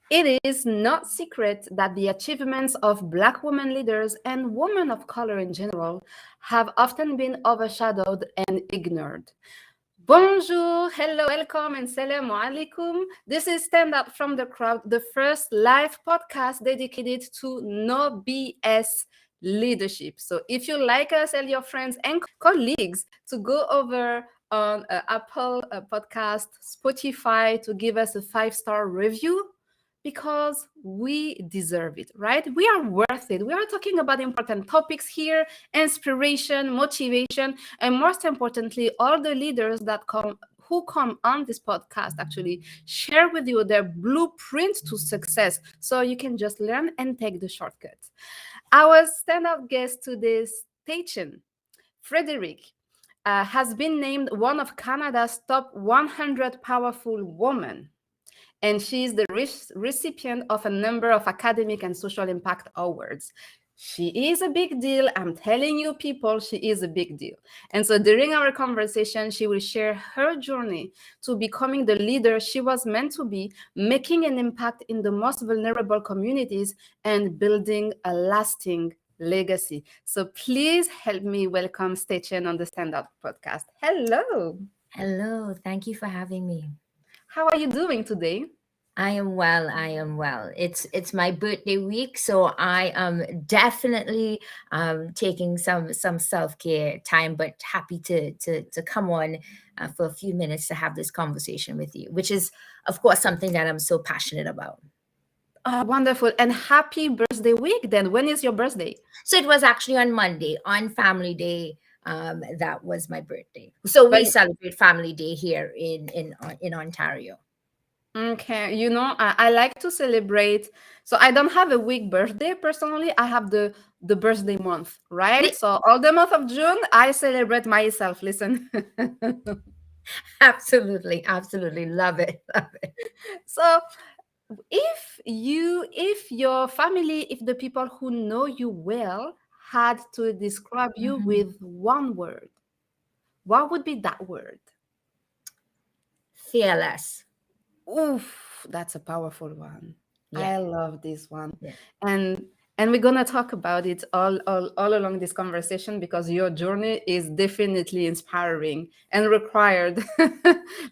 It is not secret that the achievements of Black women leaders and women of color in general have often been overshadowed and ignored. Bonjour, hello, welcome, and salam alaikum. This is Stand Out from the Crowd, the first live podcast dedicated to no BS leadership. So if you like us, tell your friends and colleagues to go over on Apple Podcast, Spotify to give us a 5-star review because we deserve it, right? We are worth it. We are talking about important topics here: inspiration, motivation, and most importantly, all the leaders who come on this podcast actually share with you their blueprint to success so you can just learn and take the shortcuts. Our standout guest today, Stachen Frederick, has been named one of Canada's top 100 powerful women, and she is the recipient of a number of academic and social impact awards. She is a big deal. I'm telling you, people, she is a big deal. And so during our conversation, she will share her journey to becoming the leader she was meant to be, making an impact in the most vulnerable communities, and building a lasting legacy. So please help me welcome Stachen on the Standout podcast. Hello. Hello, thank you for having me. How are you doing today? I am well. I am well. It's my birthday week, so I am definitely taking some self-care time, but happy to come on for a few minutes to have this conversation with you, which is, of course, something that I'm so passionate about. Oh, wonderful. And happy birthday week then. When is your birthday? So it was actually on Monday, on Family Day. That was my birthday. So we But celebrate Family Day here in Ontario. okay, I like to celebrate. So I don't have a week birthday personally. I have the birthday month, right? So all the month of June, I celebrate myself. Listen. Absolutely, absolutely. Love it. Love it. So if your family, if the people who know you well had to describe you Mhm. with one word, what would be that word? Fearless. Oof, that's a powerful one. Yeah. I love this one. Yeah. And and we're gonna talk about it all along this conversation because your journey is definitely inspiring and required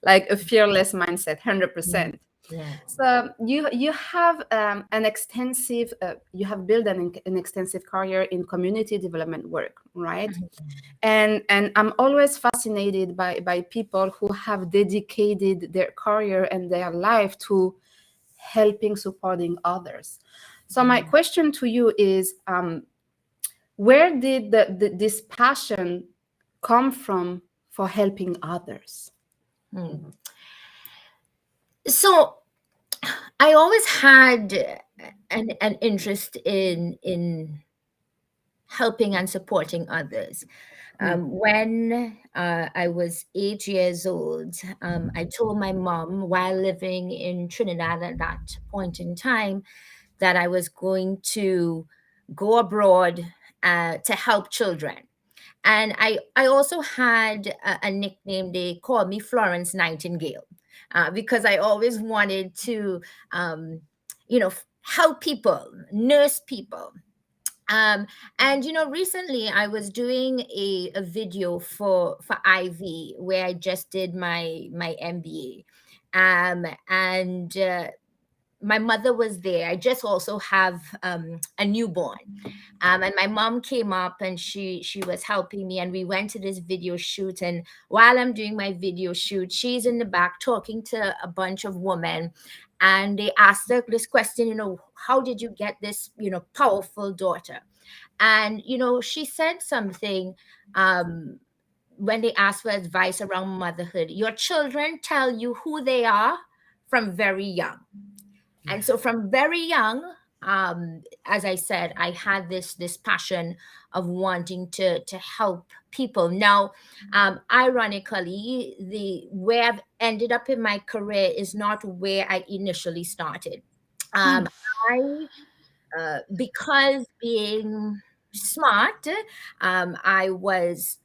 like a fearless mindset, Yeah. 100%. Yeah. So you have an extensive you have built an extensive career in community development work, right? Mhm. And I'm always fascinated by people who have dedicated their career and their life to helping supporting others. So my Yeah. question to you is, where did this passion come from for helping others? Hmm. So I always had an interest in helping and supporting others. Mm. When I was 8 years old, I told my mom while living in Trinidad at that point in time that I was going to go abroad to help children. And I also had a nickname. They called me Florence Nightingale because I always wanted to, help people, nurse people. Um, and recently I was doing a video for Ivy where I just did my MBA, and my mother was there. I just also have a newborn, and my mom came up and she was helping me, and we went to this video shoot. And while I'm doing my video shoot, she's in the back talking to a bunch of women, and they asked her this question, how did you get this powerful daughter? And she said something, um, when they asked for advice around motherhood: your children tell you who they are from very young. And so from very young, as I said, I had this passion of wanting to help people. Now, ironically, the where I've ended up in my career is not where I initially started. Mm. um, I Because being smart, I was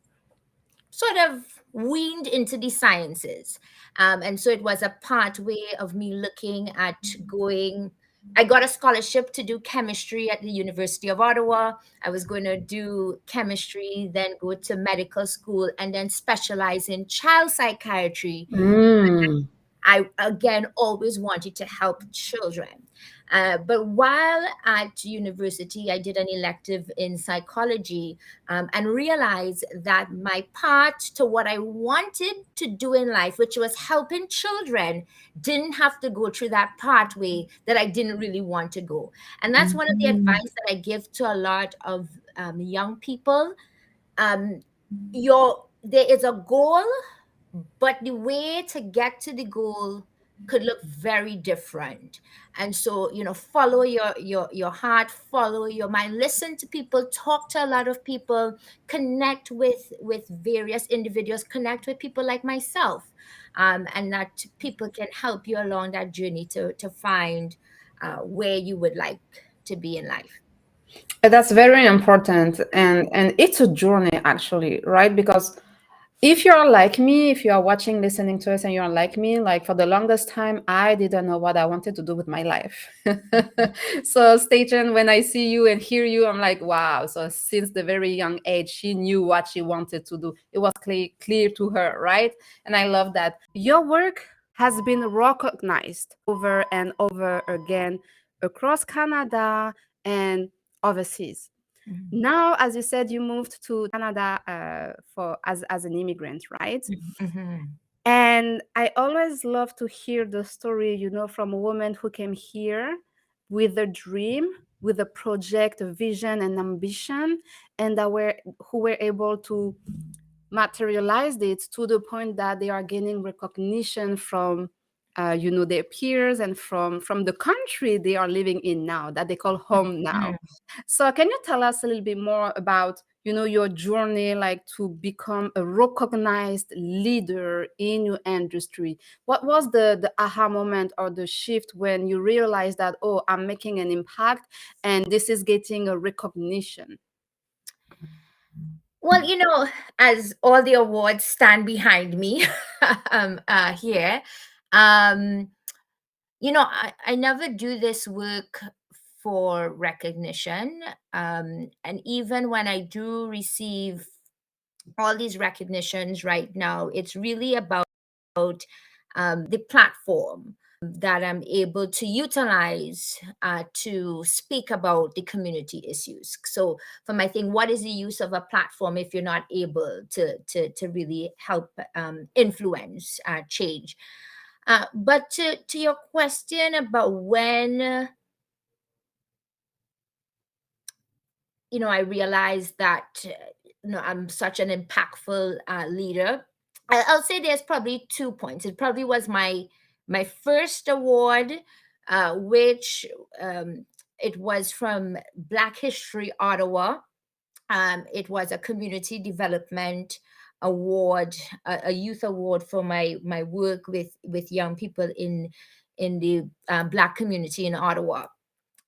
sort of weaned into the sciences. And so it was a pathway of me looking at going. I got a scholarship to do chemistry at the University of Ottawa. I was going to do chemistry, then go to medical school, and then specialize in child psychiatry. Mm. I again always wanted to help children. But while at university, I did an elective in psychology, and realized that my part to what I wanted to do in life, which was helping children, didn't have to go through that pathway that I didn't really want to go. And that's one of the Mhm. advice that I give to a lot of young people. Um, there is a goal, but the way to get to the goal could look very different. And so, follow your heart, follow your mind, listen to people, talk to a lot of people, connect with various individuals, connect with people like myself, and that people can help you along that journey to find where you would like to be in life. That's very important, and it's a journey actually, right? Because if you're like me, if you are watching, listening to us, and you're like me, like for the longest time, I didn't know what I wanted to do with my life. So, Staten, when I see you and hear you, I'm like, wow. So, since the very young age, she knew what she wanted to do. It was clear to her, right? And I love that. Your work has been recognized over and over again across Canada and overseas. Mhm. Now, as you said, you moved to Canada for as an immigrant, right? Mhm. And I always love to hear the story, from a woman who came here with a dream, with a project, a vision, and ambition, and who were able to materialized it to the point that they are gaining recognition from their peers and from the country they are living in now, that they call home now. Mhm. So can you tell us a little bit more about your journey, like to become a recognized leader in your industry? What was the aha moment or the shift when you realized that, oh, I'm making an impact and this is getting a recognition? Well, as all the awards stand behind me here, um, I never do this work for recognition. And even when I do receive all these recognitions right now, it's really about the platform that I'm able to utilize to speak about the community issues. So, for my thing, what is the use of a platform if you're not able to really help influence change? But to your question about when I realized that I'm such an impactful leader. I'll say there's probably 2 points. It probably was my first award, which it was from Black History Ottawa. It was a community development award, a youth award for my work with young people in the Black community in Ottawa.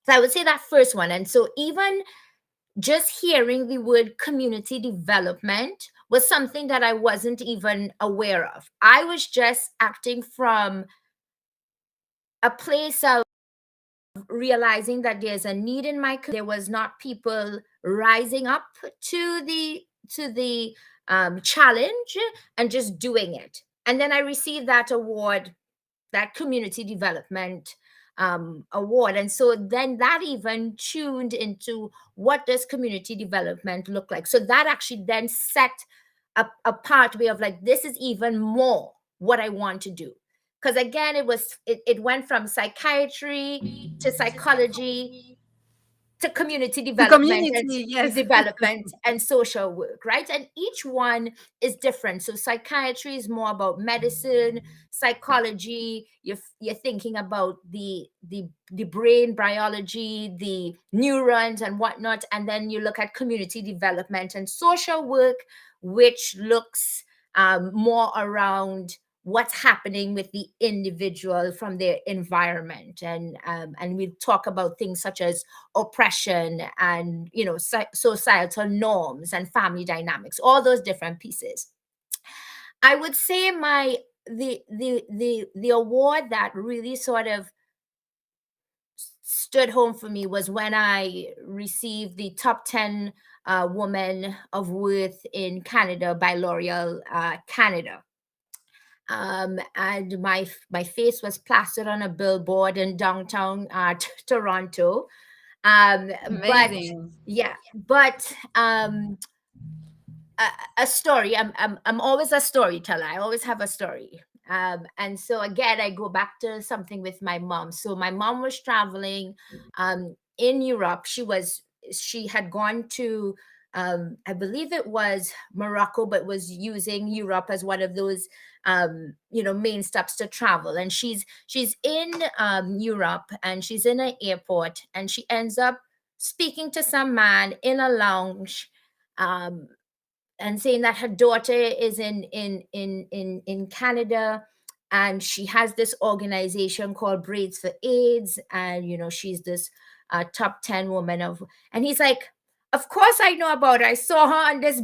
So I would say that first one. And so even just hearing the word community development was something that I wasn't even aware of. I was just acting from a place of realizing that there's a need in my community. There was not people rising up to the challenge and just doing it. And then I received that award, that community development award. And so then that even tuned into what does community development look like. So that actually then set a pathway of like, this is even more what I want to do. Because again, it went from psychiatry to psychology to community The development and community, yes. and social work, right? And each one is different. So psychiatry is more about medicine. Psychology, you're thinking about the brain biology, the neurons and whatnot. And then you look at community development and social work, which looks more around what's happening with the individual from their environment. And we talk about things such as oppression and societal norms and family dynamics, all those different pieces. I would say the award that really sort of stood home for me was when I received the top 10 woman of worth in Canada by L'Oreal Canada. And my face was plastered on a billboard in downtown Toronto. But Amazing. yeah, but a story. I'm always a storyteller. I always have a story. And so again, I go back to something with my mom. So my mom was traveling in Europe. She had gone to I believe it was Morocco, but was using Europe as one of those main stops to travel. And she's in Europe, and she's in an airport, and she ends up speaking to some man in a lounge, um, and saying that her daughter is in Canada, and she has this organization called Braids for AIDS, and she's this top 10 woman of. And he's like, of course I know about her. I saw her on this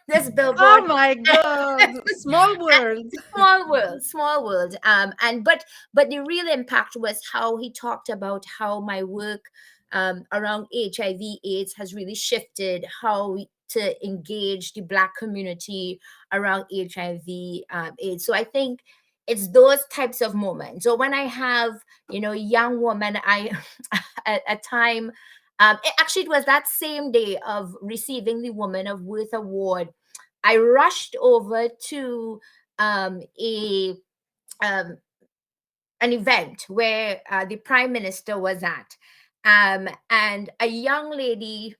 this billboard. Oh my God. Small world. Small world, small world. And but the real impact was how he talked about how my work around HIV/AIDS has really shifted how to engage the Black community around HIV/AIDS. So I think it's those types of moments. So when I have young woman, I at a time. Actually, it was that same day of receiving the Woman of Worth Award. I rushed over to a um, an event where the Prime Minister was at, and a young lady.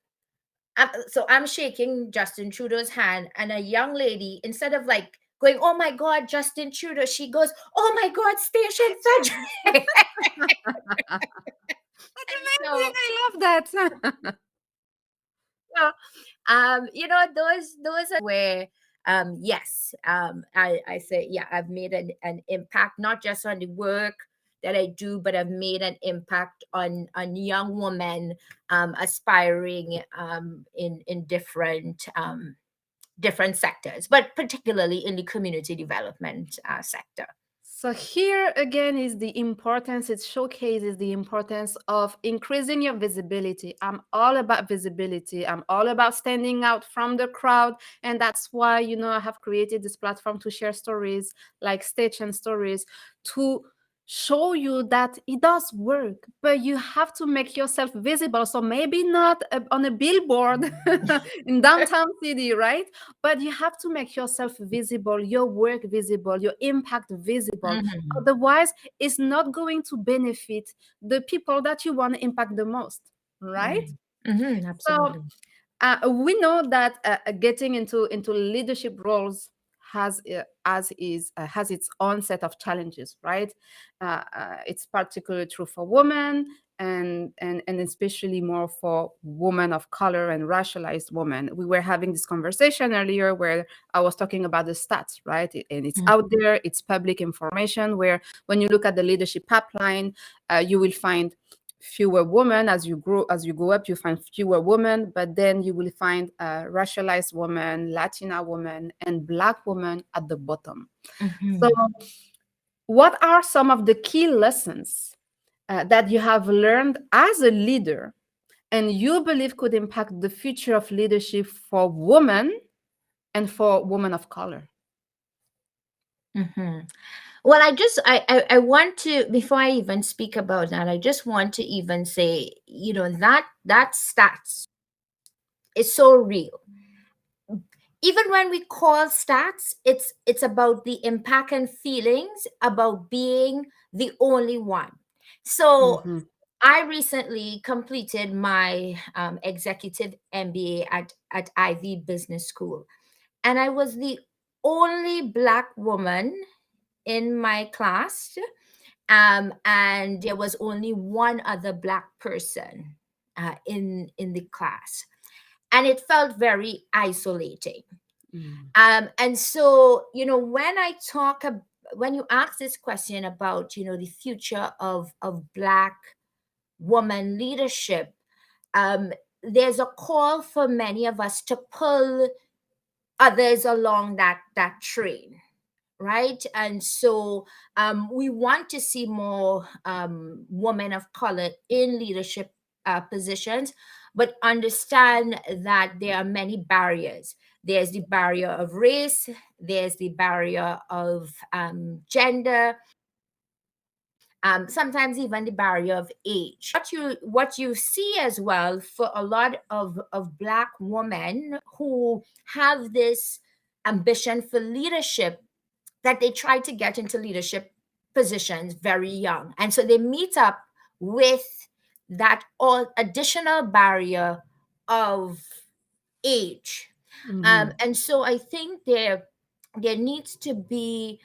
So I'm shaking Justin Trudeau's hand, and a young lady, instead of like going, "Oh my God, Justin Trudeau," she goes, "Oh my God, Stachen Frederick." That's And amazing. I love that. so those are where yes, I say, yeah, I've made an impact, not just on the work that I do, but I've made an impact on young women aspiring in different sectors, but particularly in the community development sector. So here again is the importance, it showcases the importance of increasing your visibility. I'm all about visibility. I'm all about standing out from the crowd. And that's why, I have created this platform to share stories like Stitch and Stories to show you that it does work, but you have to make yourself visible. So maybe not on a billboard in downtown city, right? But you have to make yourself visible, your work visible, your impact visible. Mhm. Otherwise, it's not going to benefit the people that you want to impact the most, right? Mhm. Mhm, So absolutely. we know that getting into leadership roles has its own set of challenges, right? It's particularly true for women, and especially more for women of color and racialized women. We were having this conversation earlier where I was talking about the stats, right? And it's Mhm. out there, it's public information, where when you look at the leadership pipeline, you will find fewer women. As you go up, you find fewer women, but then you will find racialized women, Latina women, and Black women at the bottom. So Mhm. what are some of the key lessons that you have learned as a leader and you believe could impact the future of leadership for women and for women of color? Mhm. Well, I want to, before I even speak about that, I just want to even say, that stats is so real. Even when we call stats, it's about the impact and feelings about being the only one. So Mhm. I recently completed my executive MBA at Ivy Business School, and I was the only Black woman in my class, and there was only one other Black person in the class, and it felt very isolating. Mm. And so, when I when you ask this question about the future of Black woman leadership, um, there's a call for many of us to pull others along that train, right? And so we want to see more women of color in leadership positions, but understand that there are many barriers. There's the barrier of race, there's the barrier of gender, sometimes even the barrier of age. What you see as well for a lot of Black women who have this ambition for leadership, that they try to get into leadership positions very young. And so they meet up with that all additional barrier of age. Mhm. And so I think there needs to be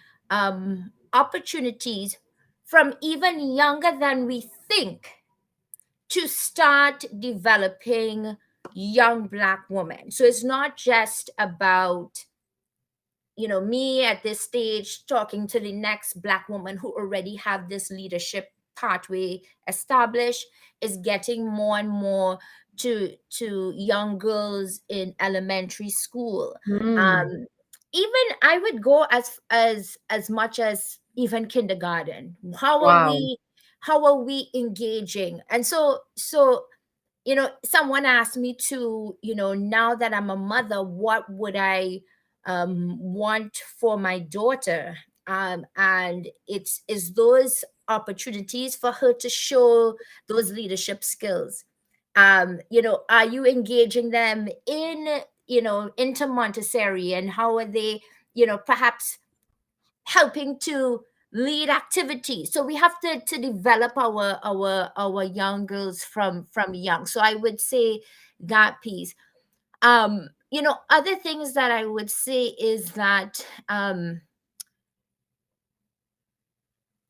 opportunities from even younger than we think to start developing young Black women. So it's not just about, me at this stage talking to the next Black woman who already have this leadership pathway established. Is getting more and more to young girls in elementary school. Mm. um Even I would go as much as even kindergarten. Wow. How are we engaging? And so someone asked me to, now that I'm a mother, what would I want for my daughter? And it's is those opportunities for her to show those leadership skills. Are you engaging them in, into Montessori, and how are they, perhaps helping to lead activities? So we have to develop our young girls from young. So I would say that piece. Other things that I would say is that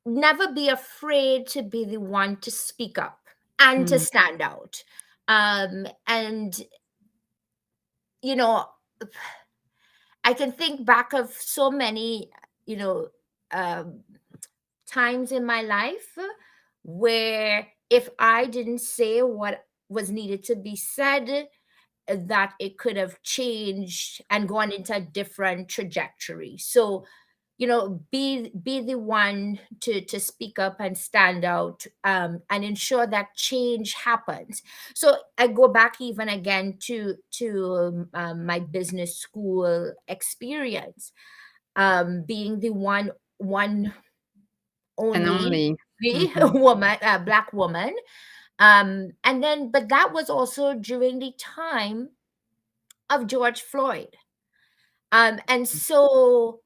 never be afraid to be the one to speak up and to Mm. stand out. And you know I can think back of so many, you know um, times in my life where if I didn't say what was needed to be said, that it could have changed and gone into a different trajectory. So, be the one to speak up and stand out, and ensure that change happens. So I go back even again to my business school experience, being the one And only only. Mhm. woman, Black woman. And then, but that was also during the time of George Floyd. And so,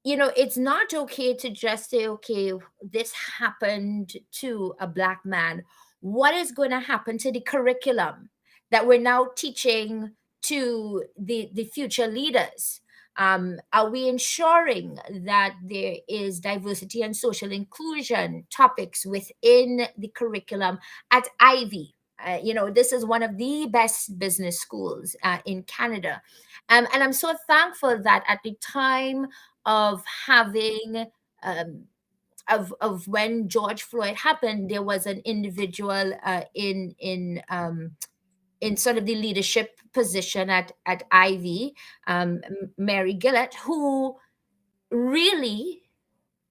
it's not okay to just say, okay, this happened to a Black man. What is going to happen to the curriculum that we're now teaching to the future leaders? Are we ensuring that there is diversity and social inclusion topics within the curriculum at Ivy? This is one of the best business schools in Canada. And I'm so thankful that at the time of having of when George Floyd happened, there was an individual in sort of the leadership position at Ivy, Mary Gillett, who really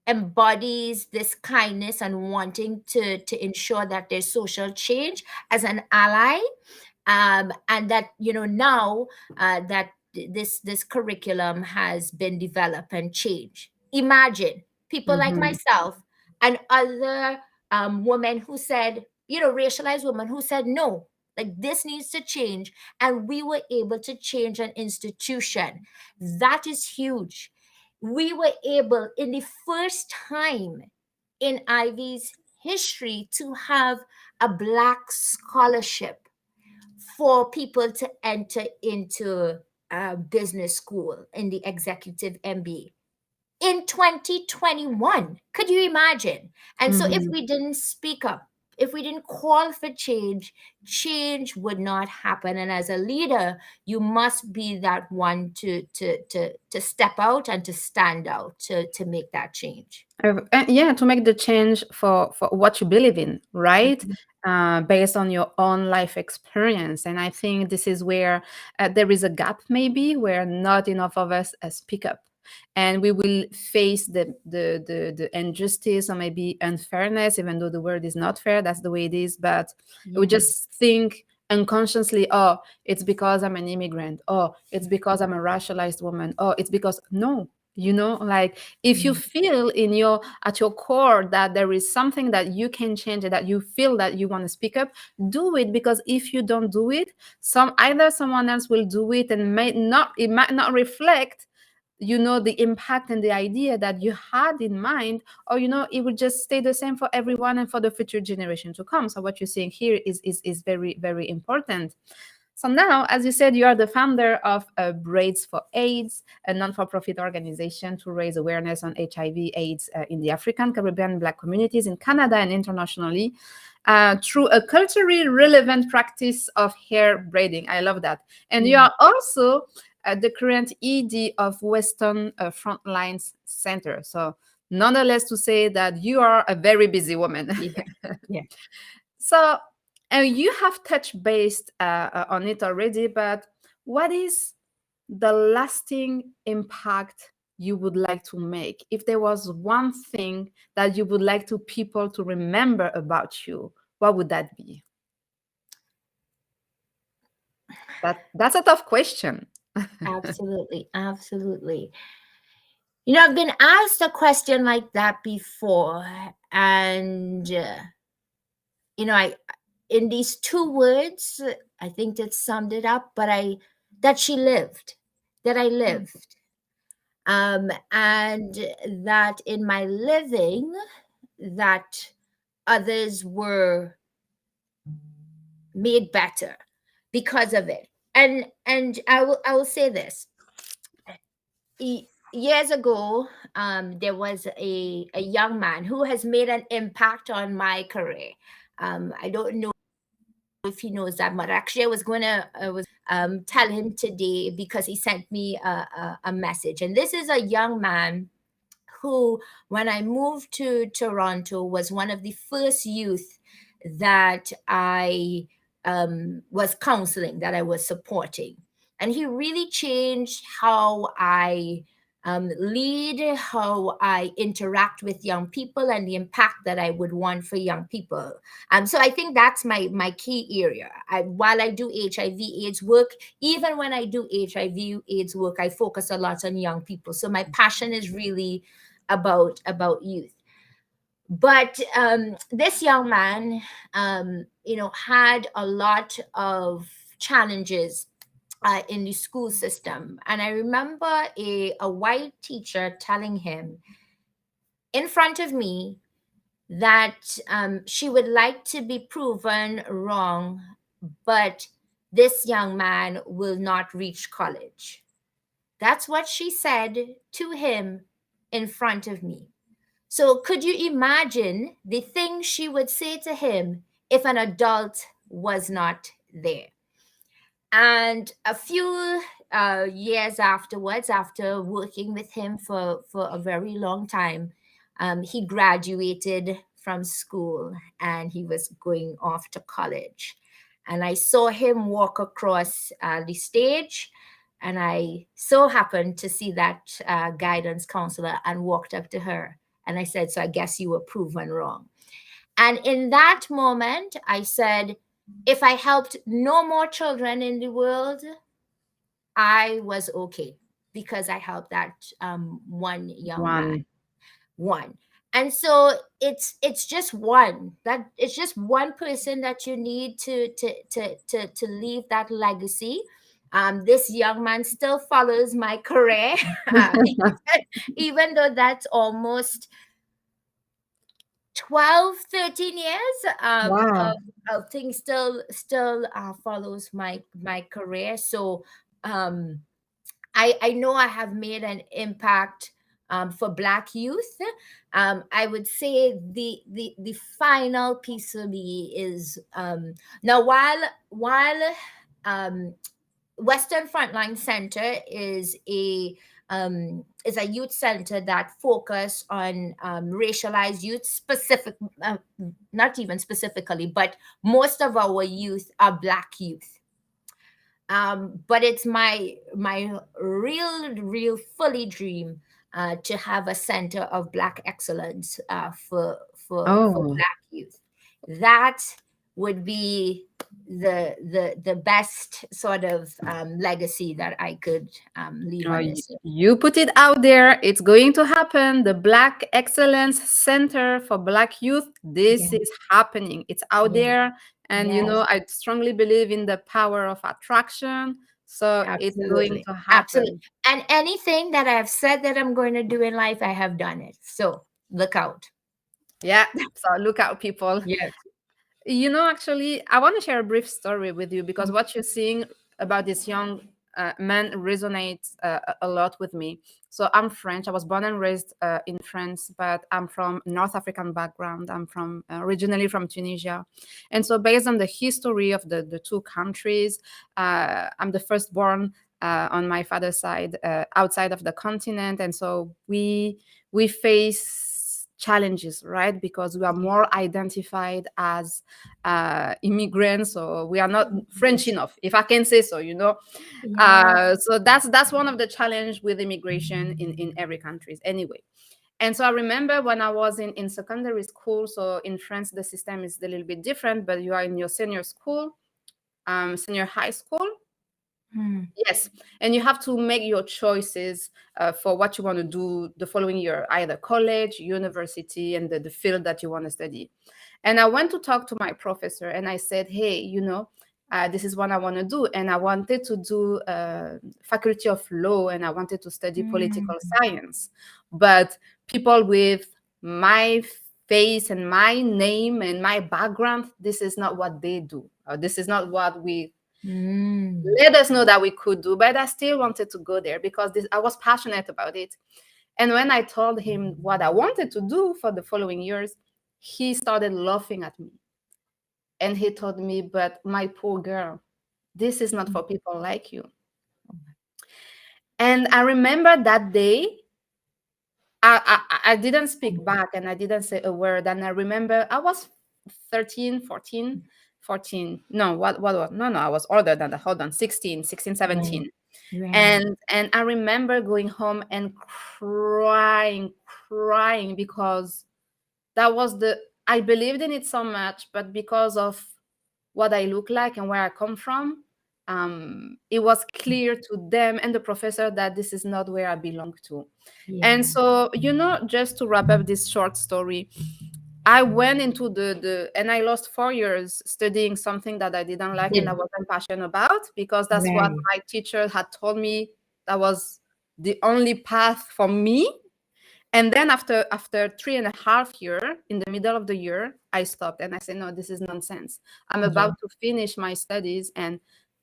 embodies this kindness and wanting to ensure that there's social change as an ally. And that, now that this curriculum has been developed and changed. Imagine people like Mhm. myself and other women who said, racialized women who said no, like this needs to change, and we were able to change an institution. That is huge. We were able, in the first time in Ivy's history, to have a Black scholarship for people to enter into business school in the executive MBA in 2021. Could you imagine? And so, if Mhm. we didn't speak up, if we didn't call for change, change would not happen. And as a leader, you must be that one to step out and to stand out to make that change. Yeah, to make the change for what you believe in, right? Mhm. Based on your own life experience. And I think this is where there is a gap, maybe, where not enough of us speak up. and we will face the injustice or maybe unfairness, even though the word is not fair, that's the way it is. But we Yeah. just think unconsciously, oh, it's because I'm an immigrant, oh, it's because I'm a racialized woman, oh, it's because, no, like, if you Mm. feel in your at your core that there is something that you can change and that you feel that you want to speak up, do it. Because if you don't do it, either someone else will do it, and it might not reflect the impact and the idea that you had in mind, or it will just stay the same for everyone and for the future generation to come. So what you're saying here is very, very important. So now, as you said, you are the founder of Braids for AIDS, a non-for-profit organization to raise awareness on HIV/AIDS in the African, Caribbean, Black communities in Canada and internationally, through a culturally relevant practice of hair braiding. I love that. And you Yeah. are also the current ED of Western Frontlines Center. So nonetheless, to say that you are a very busy woman. Yeah. Yeah. So, you have touched base on it already, but what is the lasting impact you would like to make? If there was one thing that you would like to people to remember about you, what would that be? That's a tough question. Absolutely. Absolutely. I've been asked a question like that before, and I in these two words, I think that summed it up. But that she lived, that I lived, and that in my living, that others were made better because of it. And I will say this. Years ago, there was a young man who has made an impact on my career. I don't know if he knows that, but actually, I was tell him today because he sent me a message. And this is a young man who, when I moved to Toronto, was one of the first youth that I was counseling, that I was supporting. And he really changed how I lead, how I interact with young people, and the impact that I would want for young people. So I think that's my key area. While I do HIV/AIDS work, even when I do HIV/AIDS work, I focus a lot on young people. So my passion is really about youth. But this young man, had a lot of challenges in the school system. And I remember a white teacher telling him in front of me that she would like to be proven wrong, but this young man will not reach college. That's what she said to him in front of me. So, could you imagine the things she would say to him if an adult was not there? And a few years afterwards, after working with him for a very long time, he graduated from school and he was going off to college. And I saw him walk across the stage, and I so happened to see that guidance counselor and walked up to her. And I said, "So I guess you were proven wrong." And in that moment, I said, if I helped no more children in the world, I was okay, because I helped that one young man. One. One. And so it's just one, that it's just one person that you need to leave that legacy. This young man still follows my career, even though that's almost 12, 13 years Wow. of things still follows my career. So um I know I have made an impact for Black youth. I would say the final piece for me is, now, while Western Frontline Center is a youth center that focus on racialized youth, not even specifically, but most of our youth are Black youth. But it's my real fully dream to have a center of Black excellence for Oh, Black youth. That would be the best sort of legacy that I could leave on this earth. you put it out there. It's going to happen. The Black Excellence Center for Black Youth. Yeah, This is happening. It's out yeah, there. And, yes, I strongly believe in the power of attraction. So it's going absolutely, to absolutely. happen. And anything that I've said that I'm going to do in life, I have done it. So look out. Yeah. So look out, people. Yes. Actually, I want to share a brief story with you because what you're seeing about this young man resonates a lot with me. So I'm French. I was born and raised in France, but I'm from North African background. I'm from originally from Tunisia, and so based on the history of the two countries, I'm the firstborn on my father's side outside of the continent, and so we face challenges, right? Because we are more identified as immigrants, or we are not French enough, if I can say so. Yeah. So that's one of the challenge with immigration in every countries anyway. And so I remember when I was in secondary school. So in France, the system is a little bit different, but you are in your senior school, senior high school. Hmm. Yes, and you have to make your choices for what you want to do the following year, either college, university, and the field that you want to study. And I went to talk to my professor, and I said, "Hey, this is what I want to do, and I wanted to do faculty of law, and I wanted to study political Hmm. science, but people with my face and my name and my background, this is not what they do. This is not what we Hmm. let us know that we could do, but I still wanted to go there because I was passionate about it. And when I told him what I wanted to do for the following years, he started laughing at me. And he told me, "But my poor girl, this is not for people like you." And I remember that day, I didn't speak back and I didn't say a word. And I remember I was 13, 14, 14. No, what was, no, I was older than that. Hold on, 16, 16, Right. 17. Right. And I remember going home and crying because that was the I believed in it so much, but because of what I look like and where I come from, it was clear to them and the professor that this is not where I belong to. And Yeah. so, just to wrap up this short story, I went into the and I lost 4 years studying something that I didn't like and I Did wasn't passionate about, because that's what right. my teacher had told me that was the only path for me. And then after 3.5 years, in the middle of the year, I stopped and I said, "No, this is nonsense. I'm Yeah. about to finish my studies and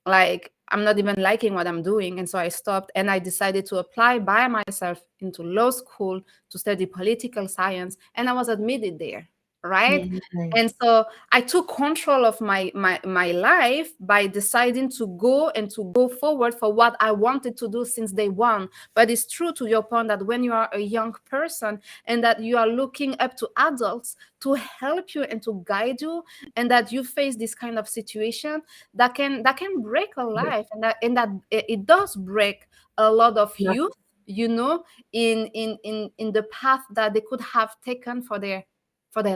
like I'm not even liking what I'm doing." And so I stopped and I decided to apply by myself into law school to study political science, and I was admitted there, right? And Yes. so I took control of my life by deciding to go and to go forward for what I wanted to do since day one. But it's true to your point that when you are a young person and that you are looking up to adults to help you and to guide you, and that you face this kind of situation that can break a life, and that it does break a lot of Not- youth, in the path that they could have taken for their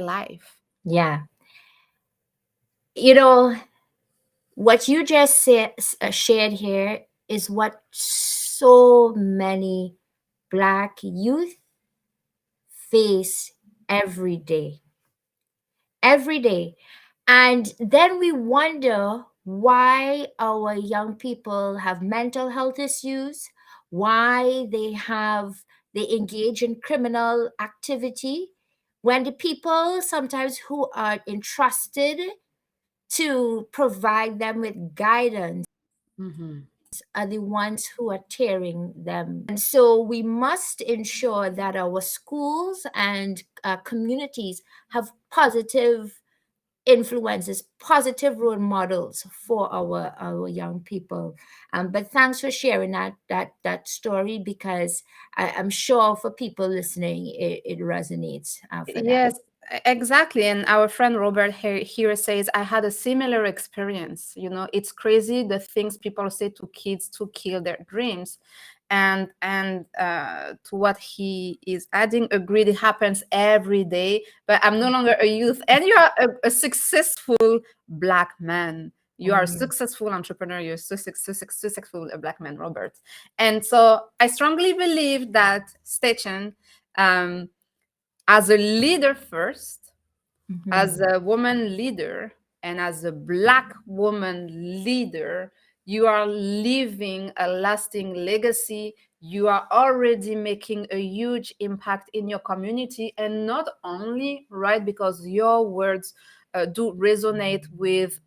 life. Yeah. You know, what you just shared here is what so many Black youth face every day. Every day. And then we wonder why our young people have mental health issues, why they engage in criminal activity, when the people sometimes who are entrusted to provide them with guidance Mhm. are the ones who are tearing them. And so we must ensure that our schools and communities have positive influences, positive role models for our young people. But thanks for sharing that story, because I'm sure for people listening, it resonates for them. Yes, Exactly. And our friend Robert here says, I had a similar experience. It's crazy the things people say to kids to kill their dreams. And to what he is adding, agreed, it happens every day, but I'm no longer a youth. And you are a successful Black man. You are a Mhm. successful entrepreneur. You're successful Black man, Robert. And so I strongly believe that Stachen, um, as a leader first, as Mhm. a woman leader, and as a Black woman leader, you are leaving a lasting legacy. You are already making a huge impact in your community, and not only, right, because your words do resonate with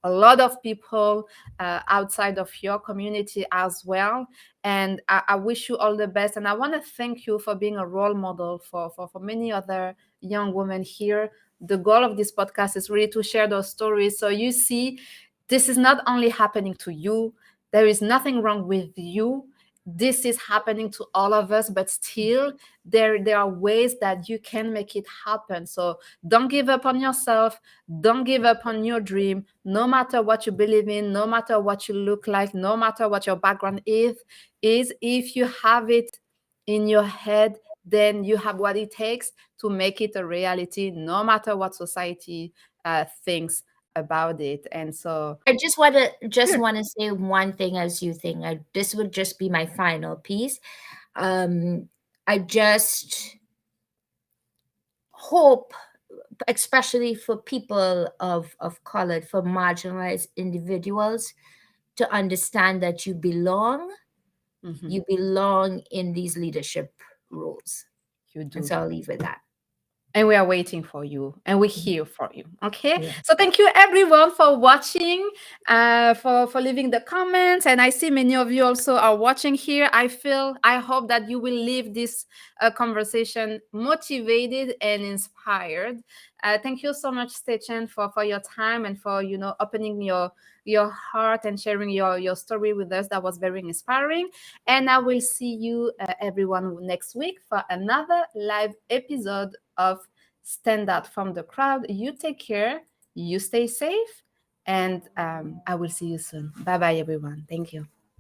a lot of people outside of your community as well. And I wish you all the best. And I want to thank you for being a role model for many other young women here. The goal of this podcast is really to share those stories. So you see, this is not only happening to you, there is nothing wrong with you. This is happening to all of us, but still, there are ways that you can make it happen. So don't give up on yourself. Don't give up on your dream, no matter what you believe in, no matter what you look like, no matter what your background is. If you have it in your head, then you have what it takes to make it a reality, no matter what society thinks about it. And so, I just sure. want to say one thing as you think. This would just be my final piece. Um, I just hope, especially for people of color, for marginalized individuals, to understand that Mhm, you belong in these leadership roles. you And do. so I'll leave with that. And we are waiting for you, and we're here for you. Okay, Yeah. so thank you everyone for watching, for leaving the comments. And I see many of you also are watching here. I hope that you will leave this conversation motivated and inspired. Thank you so much, Stachen, for your time, and for opening your heart and sharing your story with us. That was very inspiring. And I will see you everyone next week for another live episode of Stand Out from the Crowd. You take care, you stay safe, and I will see you soon. Bye bye, everyone. Thank you.